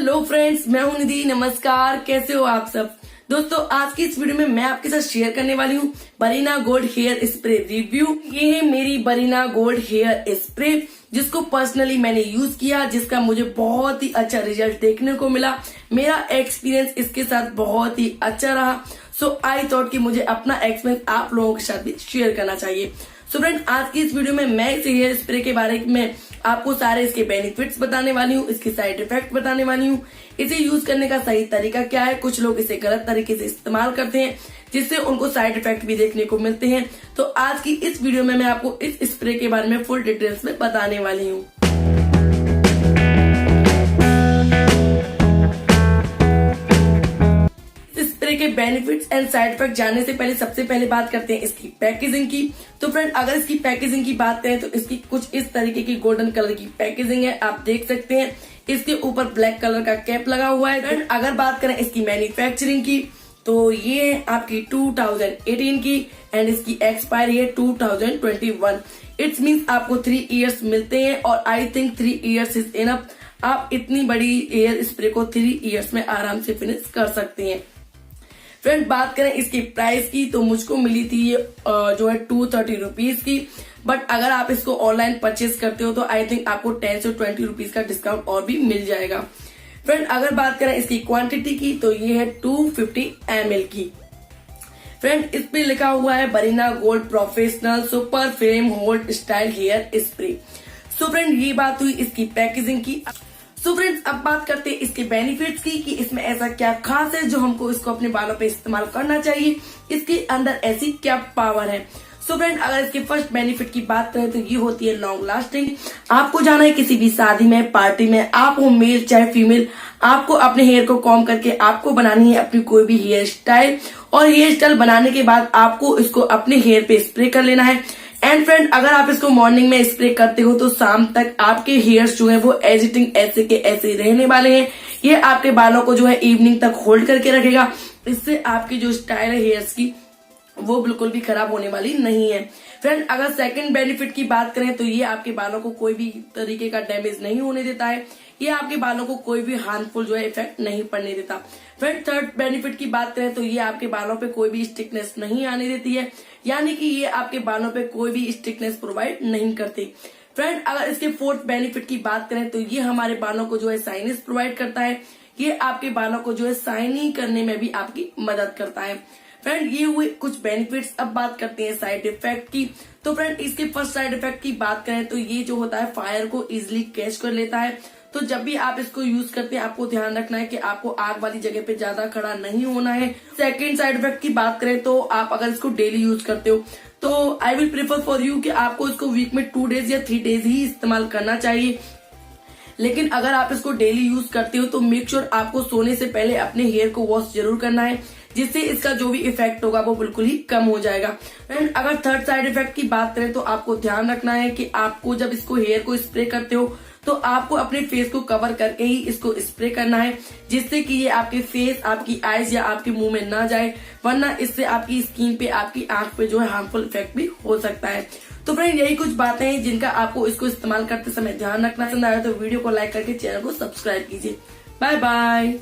Hello friends, मैं हूं निधि। नमस्कार, कैसे हो आप सब दोस्तों। आज की इस वीडियो में मैं आपके साथ शेयर करने वाली हूं बरीना गोल्ड हेयर स्प्रे रिव्यू। ये है मेरी बरीना गोल्ड हेयर स्प्रे, जिसको पर्सनली मैंने यूज किया, जिसका मुझे बहुत ही अच्छा रिजल्ट देखने को मिला। मेरा एक्सपीरियंस इसके साथ बहुत ही अच्छा रहा। सो आई थॉट कि मुझे अपना एक्सपीरियंस आप लोगों के साथ भी शेयर करना चाहिए। सो फ्रेंड, आज की इस वीडियो में मैं इस हेयर स्प्रे के बारे में आपको सारे इसके बेनिफिट्स बताने वाली हूँ, इसके साइड इफेक्ट बताने वाली हूँ, इसे यूज करने का सही तरीका क्या है। कुछ लोग इसे गलत तरीके से इस्तेमाल करते हैं, जिससे उनको साइड इफेक्ट भी देखने को मिलते हैं। तो आज की इस वीडियो में मैं आपको इस स्प्रे के बारे में फुल डिटेल्स में बताने वाली हूँ। के बेनिफिट्स एंड साइड इफेक्ट जानने से पहले सबसे पहले बात करते हैं इसकी पैकेजिंग की। तो फ्रेंड, अगर इसकी पैकेजिंग की बात करें तो इसकी कुछ इस तरीके की गोल्डन कलर की पैकेजिंग है, आप देख सकते हैं। इसके ऊपर ब्लैक कलर का कैप लगा हुआ है। फ्रेंड, अगर बात करें इसकी मैन्युफैक्चरिंग की तो ये है आपकी 2018 की एंड इसकी एक्सपायरी है 2021। इट्स मीन्स आपको 3 इयर्स मिलते हैं और I think 3 years is enough. आप इतनी बड़ी हेयर स्प्रे को 3 इयर्स में आराम से फिनिश कर सकते हैं। फ्रेंड, बात करें इसकी प्राइस की तो मुझको मिली थी ये जो है 230 रुपीज की। बट अगर आप इसको ऑनलाइन परचेज करते हो तो आई थिंक आपको 10 से 20 रुपीज का डिस्काउंट और भी मिल जाएगा। फ्रेंड, अगर बात करें इसकी क्वांटिटी की तो ये है 250 ml की। फ्रेंड, इस पे लिखा हुआ है Berina gold professional super frame hold style hair spray. So friend, ये बात हुई इसकी पैकेजिंग की। सो फ्रेंड्स, अब बात करते हैं इसके बेनिफिट्स की कि इसमें ऐसा क्या खास है जो हमको इसको अपने बालों पे इस्तेमाल करना चाहिए, इसके अंदर ऐसी क्या पावर है। सो फ्रेंड, अगर इसके फर्स्ट बेनिफिट की बात करें तो ये होती है लॉन्ग लास्टिंग। आपको जाना है किसी भी शादी में, पार्टी में, आप हो मेल चाहे फीमेल, आपको अपने हेयर को कॉम्ब करके आपको बनानी है अपनी कोई भी हेयर स्टाइल, और हेयर स्टाइल बनाने के बाद आपको इसको अपने हेयर पे स्प्रे कर लेना है। एंड फ्रेंड, अगर आप इसको मॉर्निंग में स्प्रे करते हो तो शाम तक आपके हेयर्स जो है वो एजिटिंग ऐसे के ऐसे रहने वाले हैं। ये आपके बालों को जो है इवनिंग तक होल्ड करके रखेगा। इससे आपकी जो स्टाइल है हेयर्स की वो बिल्कुल भी खराब होने वाली नहीं है। फ्रेंड, अगर सेकंड बेनिफिट की बात करें तो ये आपके बालों को कोई भी तरीके का डैमेज नहीं होने देता है। ये आपके बालों को कोई भी हार्मफुल जो है इफेक्ट नहीं पड़ने देता। फ्रेंड, थर्ड बेनिफिट की बात करें तो ये आपके बालों पे कोई भी स्टिकनेस नहीं आने देती है, यानी कि ये आपके बालों पे कोई भी स्टिकनेस प्रोवाइड नहीं करती। फ्रेंड, अगर इसके फोर्थ बेनिफिट की बात करें तो ये हमारे बालों को जो है साइनिस प्रोवाइड करता है। ये आपके बालों को जो है शाइनी करने में भी आपकी मदद करता है। फ्रेंड, ये हुए कुछ बेनिफिट्स। अब बात करते हैं साइड इफेक्ट की। तो फ्रेंड, इसके फर्स्ट साइड इफेक्ट की बात करें तो ये जो होता है फायर को इजिली कैच कर लेता है। तो जब भी आप इसको यूज करते हैं आपको ध्यान रखना है कि आपको आग वाली जगह पे ज्यादा खड़ा नहीं होना है। सेकंड साइड इफेक्ट की बात करें तो आप अगर इसको डेली यूज करते हो तो I will prefer for you कि आपको इसको वीक में 2 डेज या 3 डेज ही इस्तेमाल करना चाहिए। लेकिन अगर आप इसको डेली यूज करते हो तो मेक श्योर आपको सोने से पहले अपने हेयर को वॉश जरूर करना है, जिससे इसका जो भी इफेक्ट होगा वो बिल्कुल ही कम हो जाएगा। एंड अगर थर्ड साइड इफेक्ट की बात करें तो आपको ध्यान रखना है कि आपको जब इसको हेयर को स्प्रे करते हो तो आपको अपने फेस को कवर करके ही इसको स्प्रे करना है, जिससे कि ये आपके फेस, आपकी आईज या आपके मुंह में ना जाए, वरना इससे आपकी स्किन पे, आपकी आंख पे जो है हार्मफुल इफेक्ट भी हो सकता है। तो फ्रेंड, यही कुछ बातें हैं जिनका आपको इसको इस्तेमाल करते समय ध्यान रखना। पसंद आया तो वीडियो को लाइक करके चैनल को सब्सक्राइब कीजिए। Bye bye.